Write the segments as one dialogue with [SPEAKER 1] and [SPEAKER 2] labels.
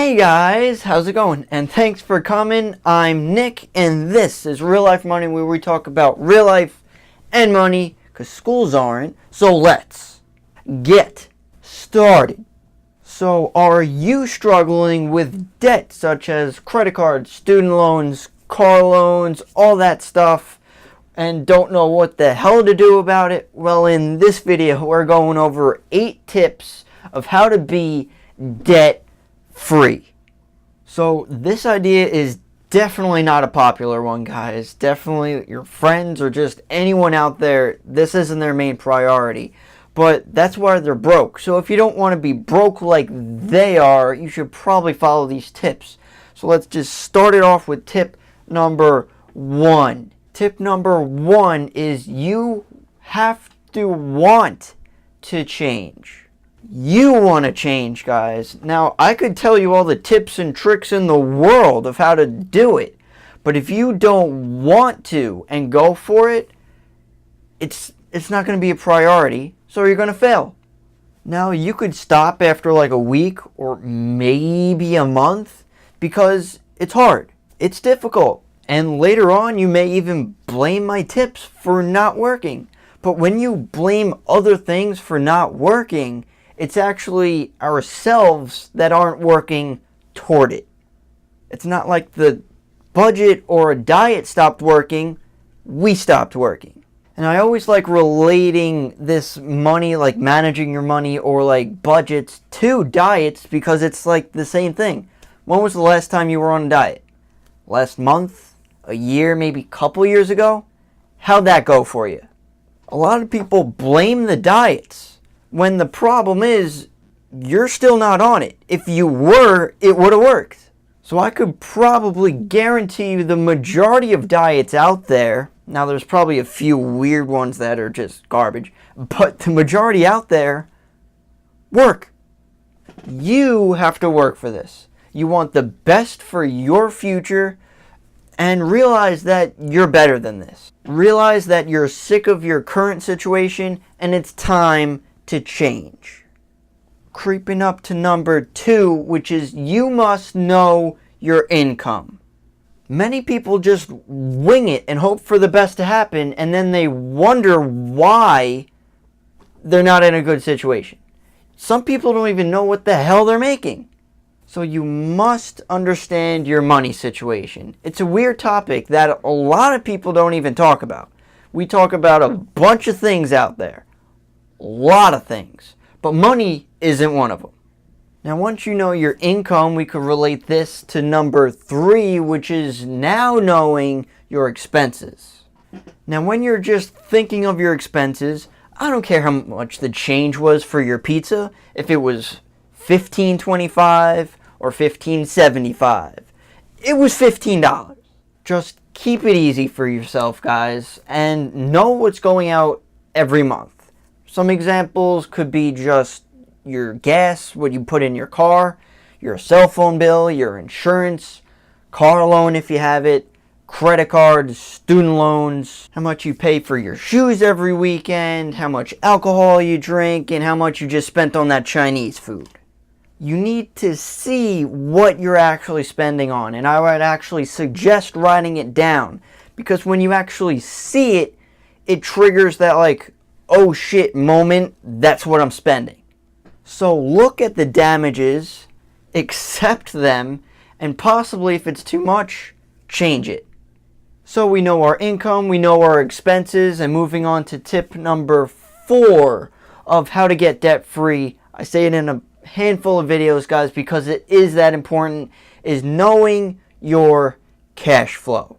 [SPEAKER 1] Hey guys, how's it going? And thanks for coming. I'm Nick, and this is Real Life Money, where we talk about real life and money, because schools aren't. So let's get started. So are you struggling with debt such as credit cards, student loans, car loans, all that stuff, and don't know what the hell to do about it? Well, in this video, we're going over 8 tips of how to be debt free. So this idea is definitely not a popular one, guys. Definitely your friends or just anyone out there, this isn't their main priority. But that's why they're broke. So if you don't want to be broke like they are, you should probably follow these tips. So let's just start it off with tip number 1. Tip number 1 is you have to want to change. You want to change, guys. Now, I could tell you all the tips and tricks in the world of how to do it, but if you don't want to and go for it, it's not going to be a priority, so you're going to fail. Now, you could stop after like a week or maybe a month because it's hard. It's difficult. And later on, you may even blame my tips for not working. But when you blame other things for not working, it's actually ourselves that aren't working toward it. It's not like the budget or a diet stopped working, we stopped working. And I always like relating this money, like managing your money or like budgets, to diets because it's like the same thing. When was the last time you were on a diet? Last month? A year? Maybe a couple years ago? How'd that go for you? A lot of people blame the diets when the problem is you're still not on it. If you were, it would have worked. So I could probably guarantee you the majority of diets out there, now there's probably a few weird ones that are just garbage, but the majority out there work. You have to work for this. You want the best for your future, and realize that you're better than this. Realize that you're sick of your current situation and it's time to change. Creeping up to number 2, which is you must know your income. Many people just wing it and hope for the best to happen, and then they wonder why they're not in a good situation. Some people don't even know what the hell they're making. So you must understand your money situation. It's a weird topic that a lot of people don't even talk about. We talk about a bunch of things out there. A lot of things. But money isn't one of them. Now once you know your income, we could relate this to number 3, which is now knowing your expenses. Now when you're just thinking of your expenses, I don't care how much the change was for your pizza, if it was $15.25 or $15.75. It was $15. Just keep it easy for yourself, guys, and know what's going out every month. Some examples could be just your gas, what you put in your car, your cell phone bill, your insurance, car loan if you have it, credit cards, student loans, how much you pay for your shoes every weekend, how much alcohol you drink, and how much you just spent on that Chinese food. You need to see what you're actually spending on, and I would actually suggest writing it down, because when you actually see it, it triggers that like, oh shit moment, that's what I'm spending. So look at the damages, accept them, and possibly if it's too much, change it. So we know our income, we know our expenses, and moving on to tip number 4 of how to get debt free. I say it in a handful of videos, guys, because it is that important, is knowing your cash flow.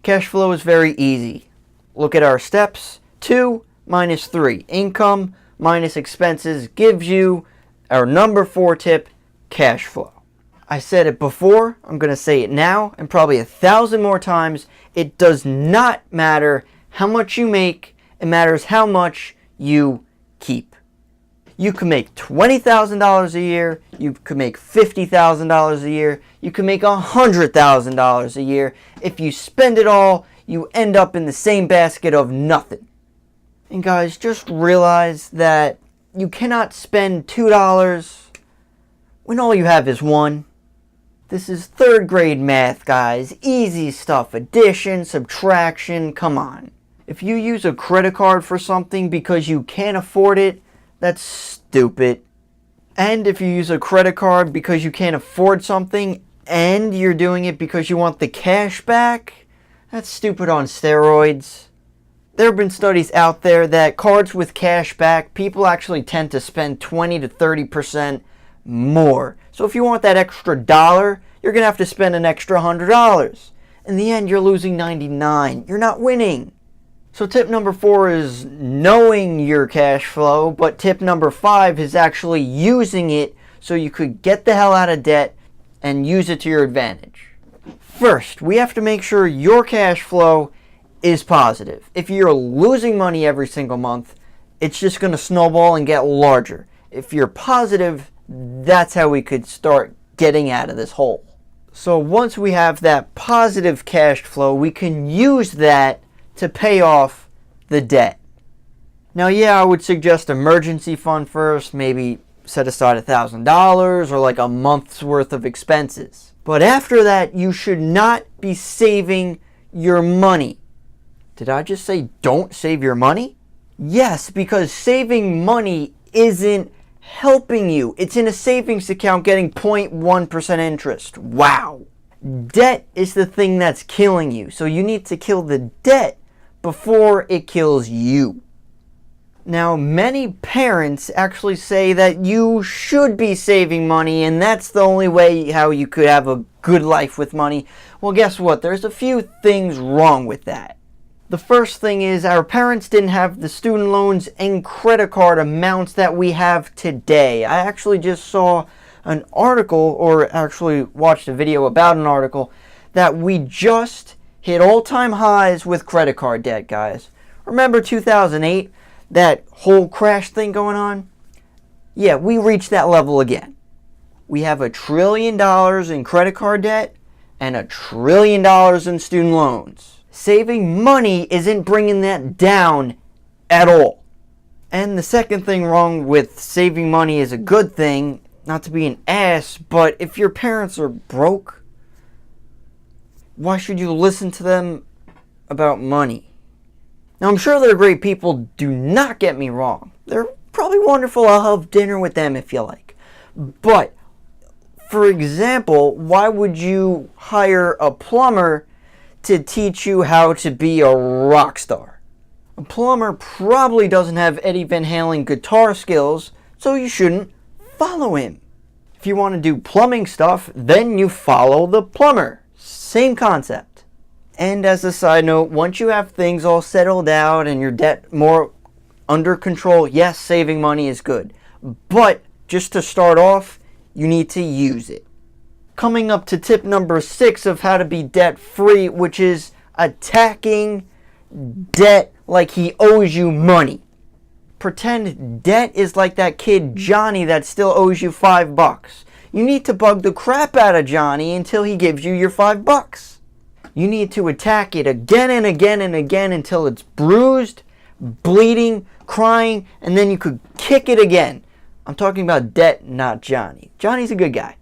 [SPEAKER 1] Cash flow is very easy. Look at our steps. 2 minus 3. Income minus expenses gives you our number 4 tip, cash flow. I said it before, I'm going to say it now, and probably 1,000 more times. It does not matter how much you make, it matters how much you keep. You can make $20,000 a year, you could make $50,000 a year, you can make $100,000 a year. If you spend it all, you end up in the same basket of nothing. And guys, just realize that you cannot spend $2 when all you have is $1. This is third grade math, guys. Easy stuff. Addition, subtraction, come on. If you use a credit card for something because you can't afford it, that's stupid. And if you use a credit card because you can't afford something and you're doing it because you want the cash back, that's stupid on steroids. There have been studies out there that cards with cash back, people actually tend to spend 20 to 30% more. So if you want that extra dollar, you're going to have to spend an extra $100. In the end, you're losing 99. You're not winning. So tip number 4 is knowing your cash flow, but tip number 5 is actually using it so you could get the hell out of debt and use it to your advantage. First, we have to make sure your cash flow is positive. If you're losing money every single month, it's just going to snowball and get larger. If you're positive, that's how we could start getting out of this hole. So once we have that positive cash flow, we can use that to pay off the debt. Now, yeah, I would suggest emergency fund first, maybe set aside $1,000 or like a month's worth of expenses. But after that, you should not be saving your money. Did I just say don't save your money? Yes, because saving money isn't helping you. It's in a savings account getting 0.1% interest. Wow. Debt is the thing that's killing you. So you need to kill the debt before it kills you. Now, many parents actually say that you should be saving money and that's the only way how you could have a good life with money. Well, guess what? There's a few things wrong with that. The first thing is our parents didn't have the student loans and credit card amounts that we have today. I actually just saw an article, or actually watched a video about an article, that we just hit all-time highs with credit card debt, guys. Remember 2008, that whole crash thing going on? Yeah, we reached that level again. We have $1 trillion in credit card debt and $1 trillion in student loans. Saving money isn't bringing that down at all. And the second thing wrong with saving money is a good thing, not to be an ass, but if your parents are broke, why should you listen to them about money? Now, I'm sure they're great people, do not get me wrong. They're probably wonderful, I'll have dinner with them if you like. But, for example, why would you hire a plumber to teach you how to be a rock star? A plumber probably doesn't have Eddie Van Halen guitar skills, so you shouldn't follow him. If you want to do plumbing stuff, then you follow the plumber. Same concept. And as a side note, once you have things all settled out and your debt more under control, yes, saving money is good. But just to start off, you need to use it. Coming up to tip number 6 of how to be debt-free, which is attacking debt like he owes you money. Pretend debt is like that kid Johnny that still owes you $5. You need to bug the crap out of Johnny until he gives you your $5. You need to attack it again and again and again until it's bruised, bleeding, crying, and then you could kick it again. I'm talking about debt, not Johnny. Johnny's a good guy.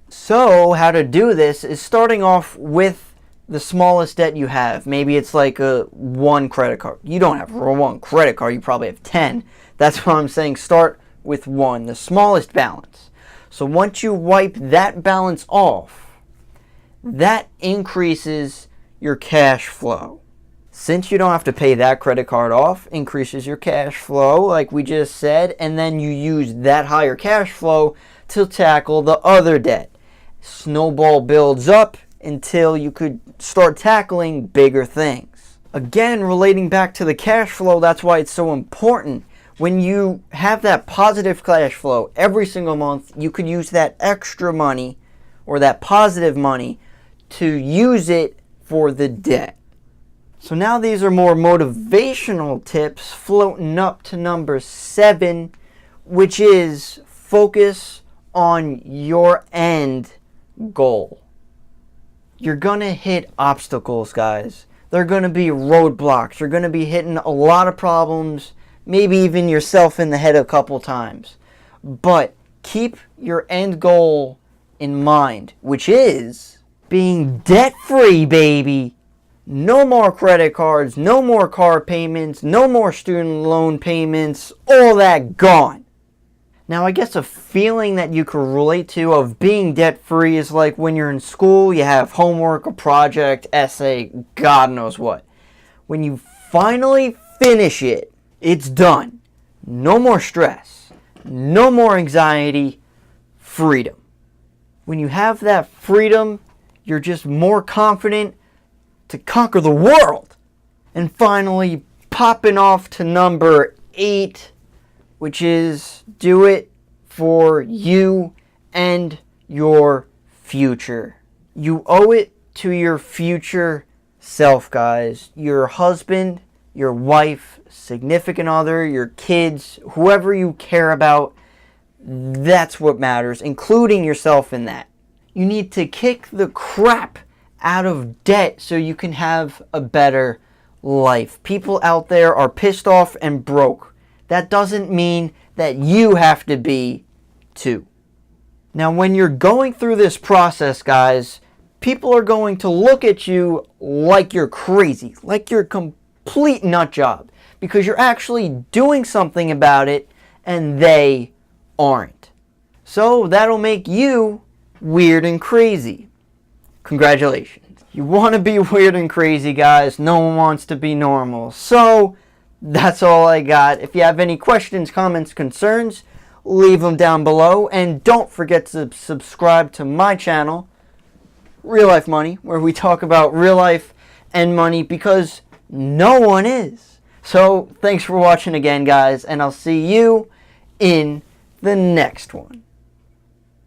[SPEAKER 1] So how to do this is starting off with the smallest debt you have. Maybe it's like a 1 credit card. You don't have 1 credit card, you probably have 10. That's why I'm saying start with 1, the smallest balance. So once you wipe that balance off, that increases your cash flow. Since you don't have to pay that credit card off, increases your cash flow like we just said, and then you use that higher cash flow to tackle the other debt. Snowball builds up until you could start tackling bigger things. Again, relating back to the cash flow, that's why it's so important. When you have that positive cash flow every single month, you could use that extra money or that positive money to use it for the debt. So now these are more motivational tips floating up to number 7, which is focus on your end goal. You're gonna hit obstacles, guys. They're gonna be roadblocks. You're gonna be hitting a lot of problems, maybe even yourself in the head a couple times. But keep your end goal in mind, which is being debt-free, baby. No more credit cards, no more car payments, no more student loan payments, all that gone. Now, I guess a feeling that you could relate to of being debt-free is like when you're in school, you have homework, a project, essay, God knows what. When you finally finish it, it's done. No more stress, no more anxiety, freedom. When you have that freedom, you're just more confident to conquer the world. And finally, popping off to number 8, which is do it for you and your future. You owe it to your future self, guys. Your husband, your wife, significant other, your kids, whoever you care about, that's what matters, including yourself in that. You need to kick the crap out of debt so you can have a better life. People out there are pissed off and broke. That doesn't mean that you have to be too. Now, when you're going through this process, guys, people are going to look at you like you're crazy, like you're a complete nut job, because you're actually doing something about it and they aren't. So that'll make you weird and crazy. Congratulations. You want to be weird and crazy, guys. No one wants to be normal. So that's all I got. If you have any questions, comments, concerns, leave them down below. And don't forget to subscribe to my channel, Real Life Money, where we talk about real life and money because no one is. So thanks for watching again, guys, and I'll see you in the next one.